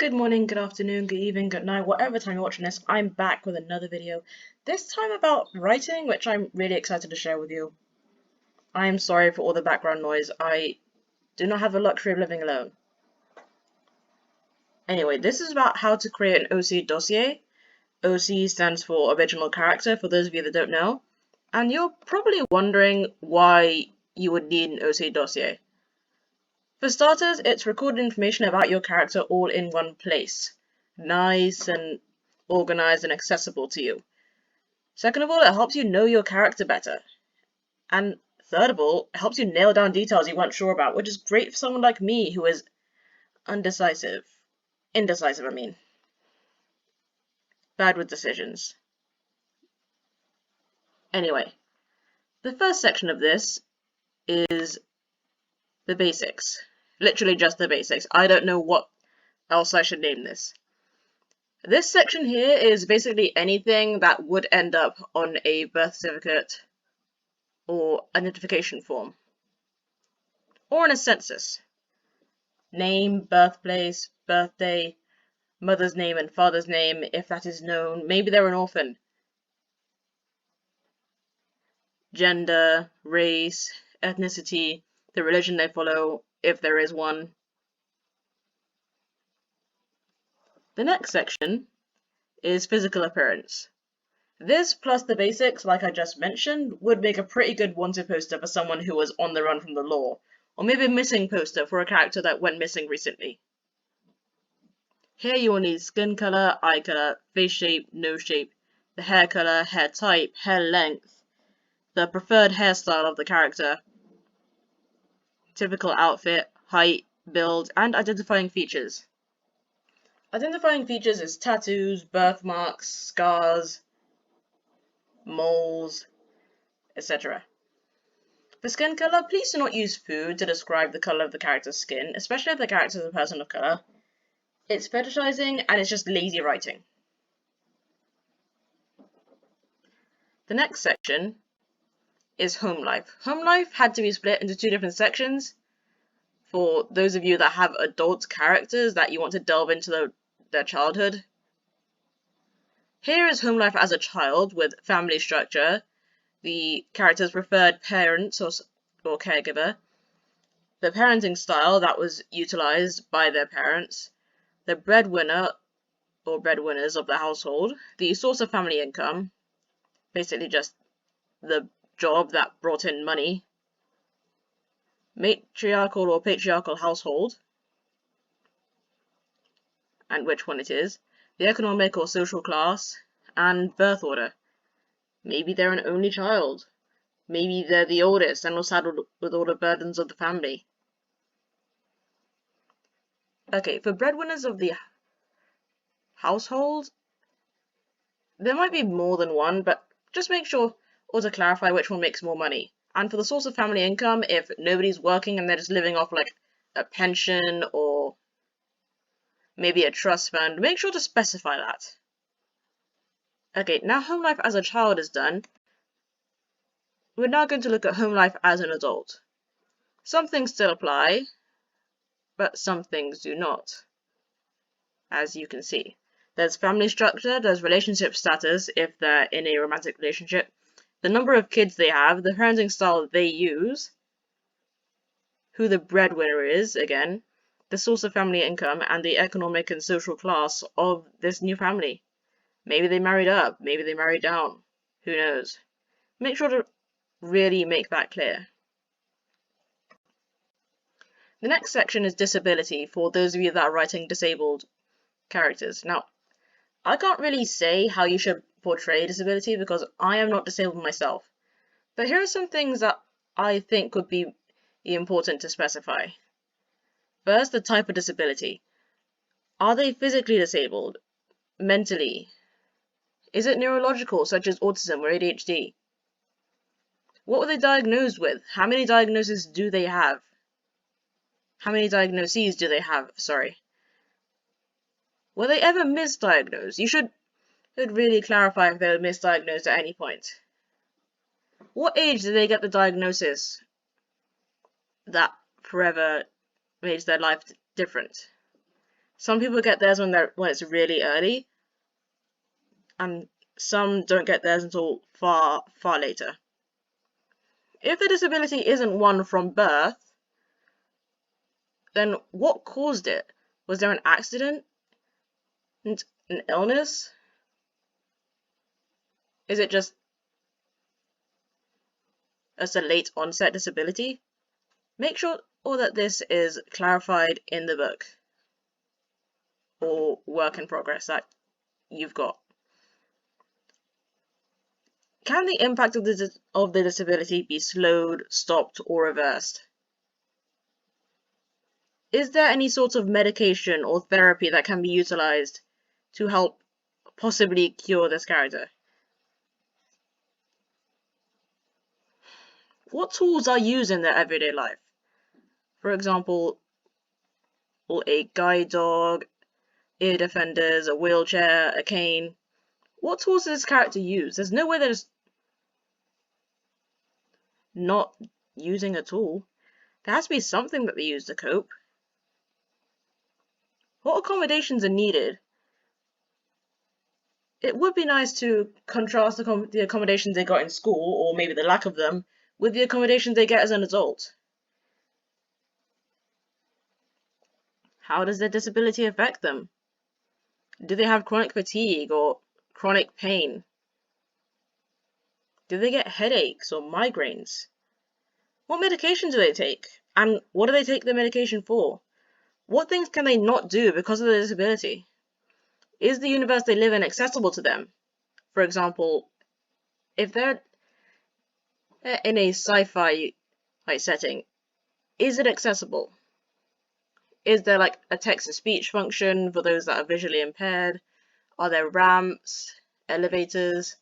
Good morning, good afternoon, good evening, good night, whatever time you're watching this, I'm back with another video. This time about writing, which I'm really excited to share with you. I am sorry for all the background noise. I do not have the luxury of living alone. Anyway, this is about how to create an OC dossier. OC stands for original character, for those of you that don't know. And you're probably wondering why you would need an OC dossier. For starters, it's recorded information about your character all in one place. Nice and organized and accessible to you. Second of all, it helps you know your character better. And third of all, it helps you nail down details you weren't sure about, which is great for someone like me who is indecisive, I mean. Bad with decisions. Anyway, the first section of this is the basics. Literally just the basics. I don't know what else I should name this. This section here is basically anything that would end up on a birth certificate or identification form, or in a census. Name, birthplace, birthday, mother's name and father's name, if that is known. Maybe they're an orphan. Gender, race, ethnicity, the religion they follow, if there is one. The next section is physical appearance. This, plus the basics, like I just mentioned, would make a pretty good wanted poster for someone who was on the run from the law, or maybe a missing poster for a character that went missing recently. Here you will need skin color, eye color, face shape, nose shape, the hair color, hair type, hair length, the preferred hairstyle of the character, typical outfit, height, build, and identifying features. Identifying features is tattoos, birthmarks, scars, moles, etc. For skin color, please do not use food to describe the color of the character's skin, especially if the character is a person of color. It's fetishizing and it's just lazy writing. The next section is home life. Home life had to be split into two different sections for those of you that have adult characters that you want to delve into their childhood. Here is home life as a child with family structure, the character's preferred parents or caregiver, the parenting style that was utilized by their parents, the breadwinner or breadwinners of the household, the source of family income, basically just the job that brought in money, matriarchal or patriarchal household, and which one it is, the economic or social class, and birth order. Maybe they're an only child. Maybe they're the oldest and was saddled with all the burdens of the family. Okay, for breadwinners of the household, there might be more than one, but just make sure or to clarify which one makes more money. And for the source of family income, if nobody's working and they're just living off like a pension or maybe a trust fund, make sure to specify that. Okay, now home life as a child is done. We're now going to look at home life as an adult. Some things still apply, but some things do not, as you can see. There's family structure, there's relationship status if they're in a romantic relationship, the number of kids they have, the parenting style they use, who the breadwinner is, again, the source of family income, and the economic and social class of this new family. Maybe they married up, maybe they married down, who knows. Make sure to really make that clear. The next section is disability for those of you that are writing disabled characters. Now, I can't really say how you should portray disability because I am not disabled myself. But here are some things that I think would be important to specify. First, the type of disability. Are they physically disabled? Mentally? Is it neurological, such as autism or ADHD? What were they diagnosed with? How many diagnoses do they have? How many diagnoses do they have? Sorry. Were they ever misdiagnosed? You should really clarify if they were misdiagnosed at any point. What age did they get the diagnosis that forever made their life different? Some people get theirs when it's really early, and some don't get theirs until far, far later. If the disability isn't one from birth, then what caused it? Was there an accident? An illness? Is it just a late onset disability? Make sure that this is clarified in the book or work in progress that you've got. Can the impact of the disability be slowed, stopped, or reversed? Is there any sort of medication or therapy that can be utilized to help possibly cure this character? What tools are used in their everyday life? For example, a guide dog, ear defenders, a wheelchair, a cane. What tools does this character use? There's no way they're just not using a tool. There has to be something that they use to cope. What accommodations are needed? It would be nice to contrast the accommodations they got in school, or maybe the lack of them, with the accommodations they get as an adult. How does their disability affect them? Do they have chronic fatigue or chronic pain? Do they get headaches or migraines? What medication do they take? And what do they take the medication for? What things can they not do because of their disability? Is the universe they live in accessible to them? For example, if they're in a sci-fi setting, is it accessible? Is there like a text-to-speech function for those that are visually impaired? Are there ramps, elevators?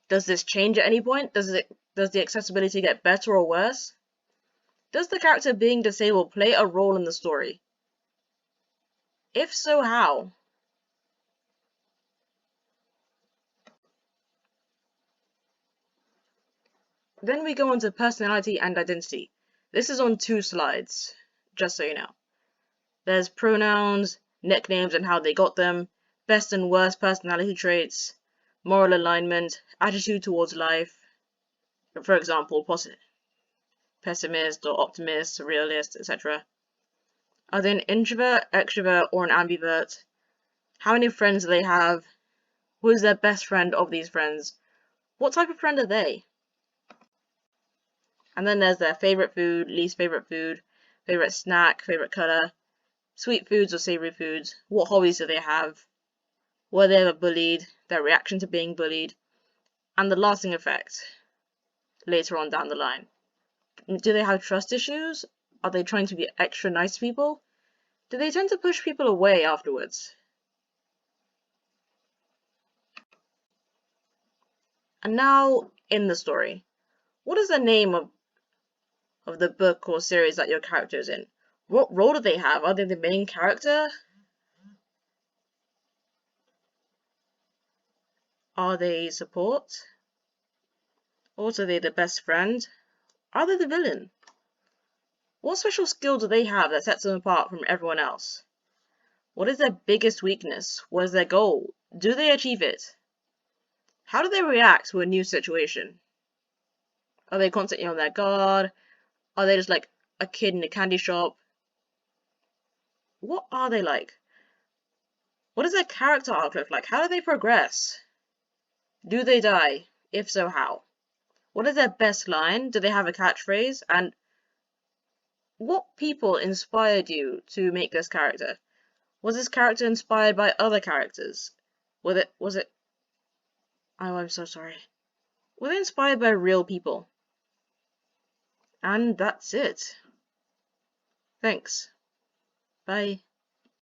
Does this change at any point? Does the accessibility get better or worse? Does the character being disabled play a role in the story? If so, how? Then we go on to personality and identity. This is on 2 slides, just so you know. There's pronouns, nicknames and how they got them, best and worst personality traits, moral alignment, attitude towards life, for example, pessimist or optimist, realist, etc. Are they an introvert, extrovert, or an ambivert? How many friends do they have? Who is their best friend of these friends? What type of friend are they? And then there's their favorite food, least favorite food, favorite snack, favorite color, sweet foods or savory foods, what hobbies do they have, were they ever bullied, their reaction to being bullied, and the lasting effect later on down the line. Do they have trust issues? Are they trying to be extra nice to people? Do they tend to push people away afterwards? And now, in the story, what is the name of the book or series that your character is in? What role do they have? Are they the main character? Are they support? Or are they the best friend? Are they the villain? What special skill do they have that sets them apart from everyone else? What is their biggest weakness? What is their goal? Do they achieve it? How do they react to a new situation? Are they constantly on their guard? Are they just like a kid in a candy shop? What are they like? What does their character arc look like? How do they progress? Do they die? If so, how? What is their best line? Do they have a catchphrase? And what people inspired you to make this character? Was this character inspired by other characters? Was it oh, I'm so sorry. Were they inspired by real people? And that's it. Thanks. Bye.